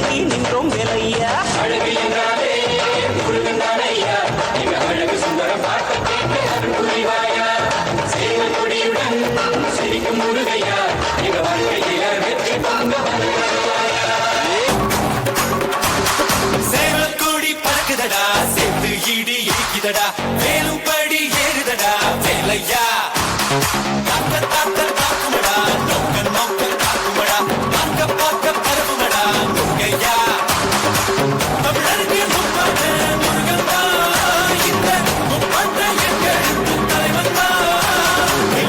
வணங்கி நின்றோம் வேலையா. அழகு என்றாலே முருகன்தானையா, எங்க அழகு சுந்தரம் பார்க்க கேட்டு அருள் புரிவாயா. சேவல் கொடியுடன் சிரிக்கும் முருகையா, எங்க வாழ்க்கையில வெற்றி பொங்க வருவாயா. சேவல் கொடி பறக்குதடா, சேர்த்து இடி இடிக்குதடா, மேலும் படி ஏறுதடா வேலையா. தாக்க தாக்க தாக்குமடா, நோக்க நோக்க தாக்குமடா, பார்க்க பார்க்க பரவுமடா முருகையா. தமிழருக்கு முப்பாட்ட முருகன்தா, இந்த முப்பாட்ட எங்களுக்கு தலைவன்தா.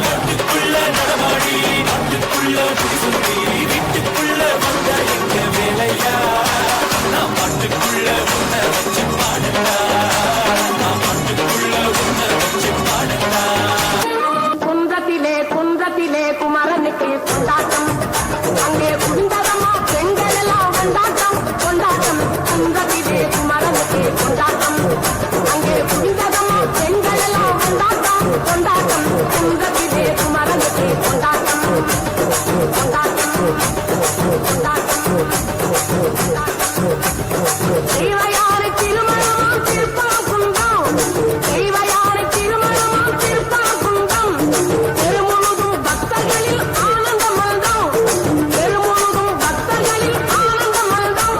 நாட்டுக்குள்ள நடமாடி, நாட்டுக்குள்ள முடிசூடி, வீட்டுக்குள்ள வந்த எங்க வேலையா. நான் பாட்டுக்குள்ள உன்னை வச்சு பாடட்டா, நான் பாட்டுக்குள்ள உன்னை வச்சு பாடட்டா. குன்றத்திலே குமரனுக்கு கொண்டாட்டம், அங்கே குண்டரமா பெண்கள் எல்லாம் கொண்டாட்டம் கொண்டாட்டம். குன்றத்திலே குமரனுக்கு கொண்டாட்டம், அங்கே குண்டரமா பெண்கள் எல்லாம் கொண்டாட்டம் கொண்டாட்டம். குன்றத்திலே குமரனுக்கு கொண்டாட்டம் கொண்டாட்டம் கொண்டாட்டம். தெய்வயாரு திருமணம் திருப்பம் குன்றம், தெய்வயாரு திருமணம் திருப்பம் குன்றம். பெருமுழுதும் பக்தர்களில் ஆனந்த மல்தம், பெருமுழுதும் பக்தர்களில் ஆனந்த மல்தம்.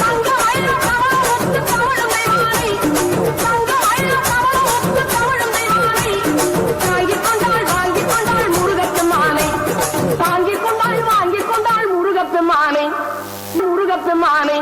தங்க வயல கவலம் ஒத்து தமிழும் தெய்வானை, தங்க வயல கவலம் ஒத்து தமிழும் தெய்வானை. வாங்கிக் கொண்டாள் முருகப்பெருமானை, வாங்கிக் கொண்டாள் முருகப்பெருமானை முருகப்பெருமானை.